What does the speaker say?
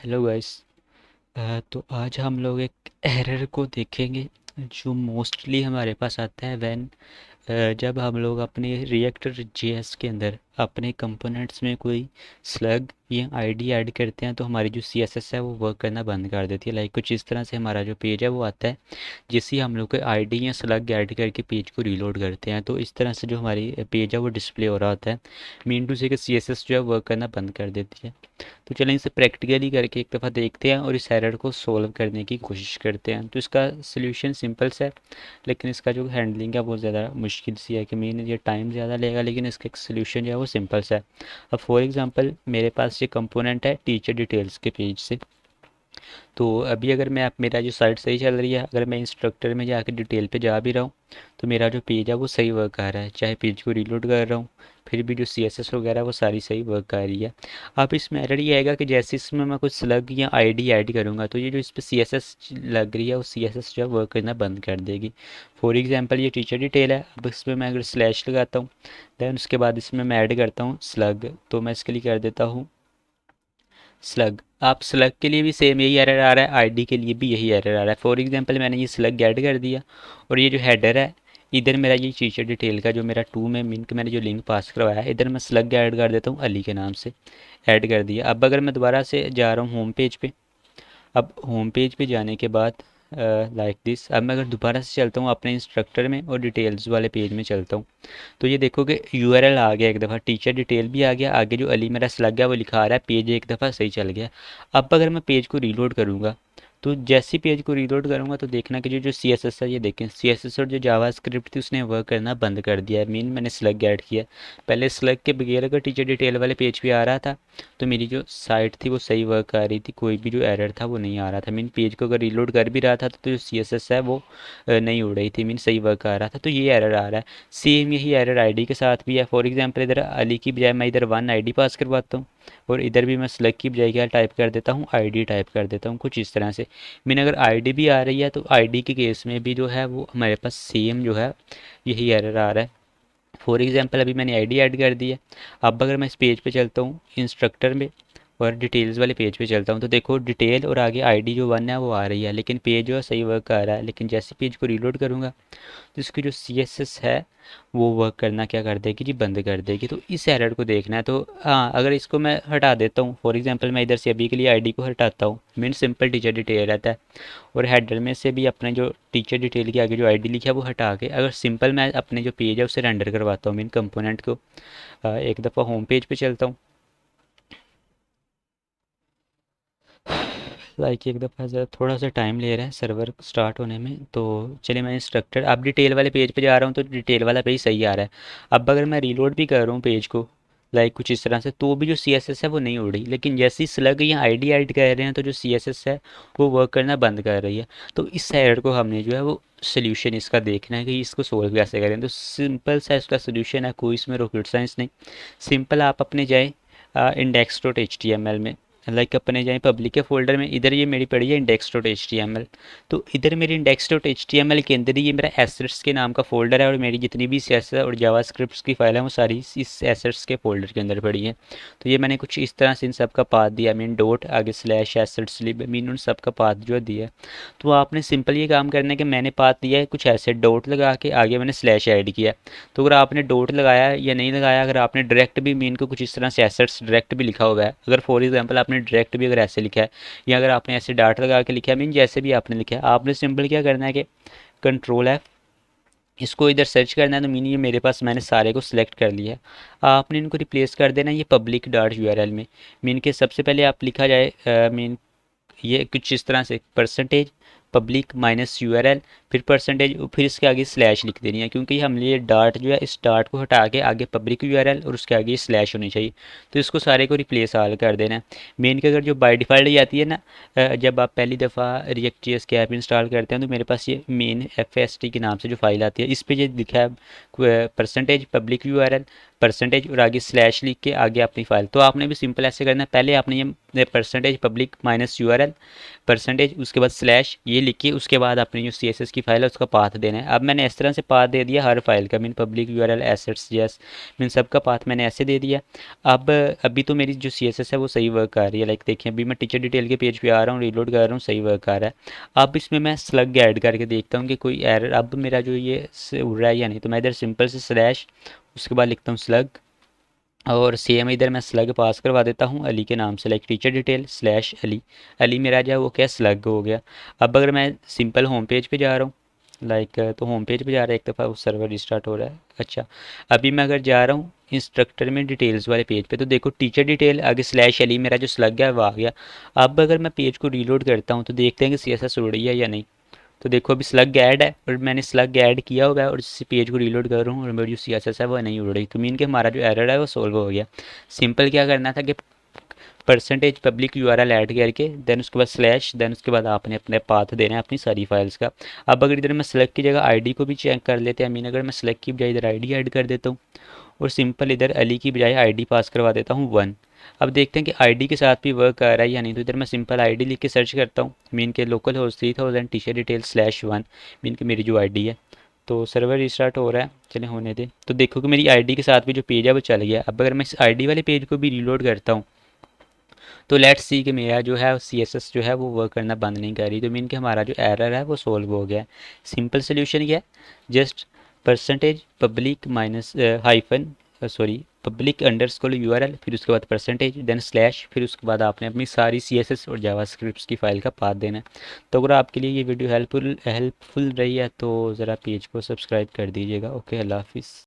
Hello guys. तो आज हम लोग एक एरर को देखेंगे जो मोस्टली हमारे पास आता है जब हम लोग अपने रिएक्ट जेएस के अंदर अपने कंपोनेंट्स में कोई स्लग या आईडी ऐड करते हैं तो हमारी जो सीएसएस है वो वर्क करना बंद कर देती है। लाइक कुछ इस तरह से हमारा जो पेज है वो आता है जिससे हम लोग आईडी या स्लग ऐड करके पेज को रीलोड करते हैं। तो इस तरह से जो हमारी पेज है वो डिस्प्ले हो रहा होता है। मीन टू से कि सीएसएस जो है वर्क करना बंद कर देती है। तो चलें इसे प्रैक्टिकली करके एक दफ़ा देखते हैं और इस एरर को सोल्व करने की कोशिश करते हैं। तो इसका सोल्यूशन सिंपल सा है, लेकिन इसका जो हैंडलिंग है बहुत ज़्यादा मुश्किल सी है कि मीन ये टाइम ज़्यादा लेगा, लेकिन इसका एक सोल्यूशन जो है वो सिंपल सा है। अब फॉर एग्जांपल मेरे पास ये कंपोनेंट है टीचर डिटेल्स के पेज से। तो अभी अगर मैं मेरा जो साइट सही चल रही है, अगर मैं इंस्ट्रक्टर में जाकर डिटेल पे जा भी रहा हूँ तो मेरा जो पेज है वो सही वर्क कर रहा है। चाहे पेज को रीलोड कर रहा हूँ फिर भी जो सीएसएस वगैरह वो सारी सही वर्क कर रही है। अब इसमें एरर ये आएगा कि जैसे इसमें मैं कुछ स्लग या आईडी ऐड करूँगा तो ये जो इस पर सीएसएस लग रही है वो सीएसएस जो है वर्क करना बंद कर देगी। फॉर एग्जांपल ये टीचर डिटेल है, अब इसमें मैं अगर स्लैश लगाता हूँ दैन उसके बाद इसमें मैं ऐड करता हूँ स्लग, तो मैं इसके लिए कर देता हूँ स्लग। आप स्लग के लिए भी सेम यही एरर आ रहा है, आईडी के लिए भी यही एरर आ रहा है। फॉर एग्जांपल मैंने ये स्लग ऐड कर दिया और ये जो हेडर है इधर मेरा ये टीचर डिटेल का जो मेरा टू में मिनट मैंने जो लिंक पास करवाया है इधर मैं स्लग ऐड कर देता हूँ अली के नाम से, ऐड कर दिया। अब अगर मैं दोबारा से जा रहा हूँ होम पेज पे, अब होम पेज पे जाने के बाद लाइक दिस, अब मैं अगर दोबारा से चलता हूँ अपने इंस्ट्रक्टर में और डिटेल्स वाले पेज में चलता हूँ तो ये देखो कि यूआरएल आ गया, एक दफ़ा टीचर डिटेल भी आ गया, आगे जो अली मेरा स्लग है वो लिखा आ रहा है, पेज एक दफ़ा सही चल गया। अब अगर मैं पेज को रीलोड करूँगा तो जैसे ही पेज को रीलोड करूँगा तो देखना कि जो जो सी एस एस है ये देखें सी एस एस और जो जावा स्क्रिप्ट थी उसने वर्क करना बंद कर दिया है। मीन मैंने स्लग ऐड किया। पहले स्लग के बगैर अगर टीचर डिटेल वाले पेज पे आ रहा था तो मेरी जो साइट थी वो सही वर्क कर रही थी, कोई भी जो एरर था वो नहीं आ रहा था। मीन पेज को अगर रीलोड कर भी रहा था तो जो सी एस एस है वो नहीं उड़ रही थी, मीन सही वर्क कर रहा था। तो ये एरर आ रहा है। सेम यही एरर आईडी के साथ भी है। फॉर एग्जांपल इधर अली की बजाय मैं इधर वन आईडी पास करवाता हूँ और इधर भी मैं स्लग की बजाय क्या टाइप कर देता हूँ, आईडी टाइप कर देता हूँ, कुछ इस तरह से। मीन अगर आईडी भी आ रही है तो आईडी के केस में भी जो है वो हमारे पास सेम जो है यही एरर आ रहा है। फॉर एग्जांपल अभी मैंने आईडी ऐड कर दी है। अब अगर मैं इस पेज पे चलता हूँ इंस्ट्रक्टर में और डिटेल्स वाले पेज पे चलता हूँ तो देखो डिटेल और आगे आईडी जो वन है वो आ रही है, लेकिन पेज जो है सही वर्क कर रहा है। लेकिन जैसे पेज को रीलोड करूँगा तो इसकी जो सीएसएस है वो वर्क करना क्या कर देगी जी, बंद कर देगी। तो इस एरर को देखना है। तो हाँ, अगर इसको मैं हटा देता हूँ, फॉर एग्जांपल मैं इधर से अभी के लिए आईडी को हटाता हूँ, मीन सिंपल टीचर डिटेल रहता है और हेडर में से भी अपने जो टीचर डिटेल के आगे जो आईडी लिखा है वो हटा के अगर सिंपल मैं अपने जो पेज है उसे रेंडर करवाता हूँ मीन कंपोनेंट को, एक दफ़ा होम पेज पे चलता हूँ। लाइक एक दफ़ा ज़रा थोड़ा सा टाइम ले रहा है सर्वर स्टार्ट होने में। तो चलिए मैं इंस्ट्रक्टर अब डिटेल वाले पेज पे जा रहा हूँ तो डिटेल वाला पेज सही आ रहा है। अब अगर मैं रीलोड भी कर रहा हूँ पेज को लाइक कुछ इस तरह से तो भी जो सी एस एस है वो नहीं उड़ रही, लेकिन जैसे ही स्लग या आई डी ऐड कर रहे हैं तो जो सी एस एस है वो वर्क करना बंद कर रही है। तो इस एरर को हमने जो है वो सोल्यूशन इसका देखना है कि इसको सोल्व कैसे करें। तो सिंपल सा इसका सोल्यूशन है, कोई इसमें रॉकेट साइंस नहीं। सिंपल आप अपने जाए index dot H T M L में, लाइक अपने जाए पब्लिक के फोल्डर में, इधर ये मेरी पड़ी है index dot H T M L. तो इधर मेरी index dot H T M L के अंदर ही ये मेरा एसेट्स के नाम का फोल्डर है और मेरी जितनी भी सी एस और जावा स्क्रिप्ट की फाइल है वो सारी इस एसेट्स के फोल्डर के अंदर पड़ी है। तो ये मैंने कुछ इस तरह से इन सब का पाथ दिया, मीन डॉट आगे स्लैश एसेट्स लिब, मीन उन सब का पाथ जो दिया है। तो आपने सिंपल ये काम करना है कि मैंने पाथ दिया है कुछ ऐसे डॉट लगा के आगे मैंने स्लैश ऐड किया है। तो अगर आपने डॉट लगाया या नहीं लगाया, अगर आपने डायरेक्ट भी मीन को कुछ इस तरह से एसेट्स डायरेक्ट भी लिखा हुआ है, अगर फॉर एग्जांपल आपने डायरेक्ट भी अगर ऐसे लिखा है या अगर आपने ऐसे डाट लगा के लिखा है, मीन जैसे भी आपने लिखा है, आपने सिंपल क्या करना है कि कंट्रोल एफ इसको इधर सर्च करना है। तो मीन ये मेरे पास मैंने सारे को सिलेक्ट कर लिया है। आपने इनको रिप्लेस कर देना ये पब्लिक डॉट यूआरएल में। मीन के सबसे पहले आप लिखा जाए मीन ये कुछ इस तरह से परसेंटेज पब्लिक माइनस यूआरएल फिर परसेंटेज फिर इसके आगे स्लैश लिख देनी है, क्योंकि हमने ये डाट जो है इस डाट को हटा के आगे पब्लिक यूआरएल और उसके आगे स्लैश होनी चाहिए। तो इसको सारे को रिप्लेस आल कर देना है। मेन की अगर जो बाय डिफ़ॉल्ट ही आती है ना, जब आप पहली दफ़ा रिएक्ट जेएस के ऐप इंस्टॉल करते हैं तो मेरे पास ये मेन एफ एस टी के नाम से जो फाइल आती है इस पर ये लिखा है परसेंटेज पब्लिक यूआरएल परसेंटेज और आगे स्लैश लिख के आगे अपनी फाइल। तो आपने भी सिंपल ऐसे करना है, पहले आपने ये percentage public minus URL percentage उसके बाद स्लैश ये लिखिए, उसके बाद अपनी जो सी एस एस की फाइल है उसका पाथ देना है। अब मैंने इस तरह से पाथ दे दिया हर फाइल का, mean public URL assets JS, mean सबका पाथ मैंने ऐसे दे दिया। अब अभी तो मेरी जो सीएसएस है वो सही वर्क कर रही है, लाइक देखिए अभी मैं टीचर डिटेल के पेज पे आ रहा हूँ, रीलोड कर रहा हूँ, सही वर्क कर रहा है। अब इसमें मैं स्लग ऐड करके देखता हूँ कि कोई एरर अब मेरा जो ये उड़ रहा है या नहीं। तो मैं इधर सिंपल से स्लैश, उसके बाद लिखता हूँ स्लग, और सेम इधर मैं स्लग पास करवा देता हूँ अली के नाम से, like teacher detail slash Ali. Ali मेरा जो है वो क्या स्लग हो गया। अब अगर मैं सिंपल होम पेज पे जा रहा हूँ, लाइक तो होम पेज पे जा रहा है, एक दफ़ा वो सर्वर रिस्टार्ट हो रहा है। अच्छा, अभी मैं अगर जा रहा हूँ इंस्ट्रक्टर में डिटेल्स वाले पेज पे, तो देखो टीचर डिटेल आगे स्लैश अली, मेरा जो स्लग है वो आ गया। अब अगर मैं पेज को रीलोड करता हूँ तो देखते हैं कि सी एस एस उड़ रही है या नहीं। तो देखो अभी स्लग ऐड है और मैंने स्लग ऐड किया हुआ है और इस पेज को रीलोड कर रहा हूँ और मेरी जो सी एस एस है वो नहीं उड़ रही। तो मीन कि हमारा जो एरर है वो सोल्व हो गया। सिंपल क्या करना था कि परसेंटेज पब्लिक यूआरएल ऐड करके देन उसके बाद स्लैश, देन उसके बाद आपने अपने पाथ देना है अपनी सारी फाइल्स का। अब अगर इधर मैं सेलेक्ट की जगह आईडी को भी चेक कर लेते हैं, मीन अगर मैं सेलेक्ट की बजाय इधर आईडी ऐड कर देता हूँ और सिंपल इधर अली की बजाय आईडी पास करवा देता हूँ 1। अब देखते हैं कि आईडी के साथ भी वर्क कर रहा है या नहीं। तो इधर मैं सिंपल आईडी लिख के सर्च करता हूँ, मीन के local host 3000 teacher detail slash 1, mean की मेरी जो आईडी है। तो सर्वर रिस्टार्ट हो रहा है, चले होने दे। तो देखो कि मेरी आईडी के साथ भी जो पेज है वो चल गया। अब अगर मैं इस आईडी वाले पेज को भी रीलोड करता हूँ तो लेट्स सी कि मेरा जो है सी एस एस जो है वो वर्क करना बंद नहीं कर रही। तो मीन कि हमारा जो एरर है वो सोल्व हो गया है। सिंपल सोल्यूशन क्या है, just percentage public minus hyphen sorry public underscore URL, फिर उसके बाद परसेंटेज, देन स्लैश, फिर उसके बाद आपने अपनी सारी सीएसएस और जावास्क्रिप्ट की फ़ाइल का पाथ देना है। तो अगर आपके लिए ये वीडियो हेल्पफुल हेल्पफुल रही है तो ज़रा पेज को सब्सक्राइब कर दीजिएगा। ओके, अल्लाह हाफिज़।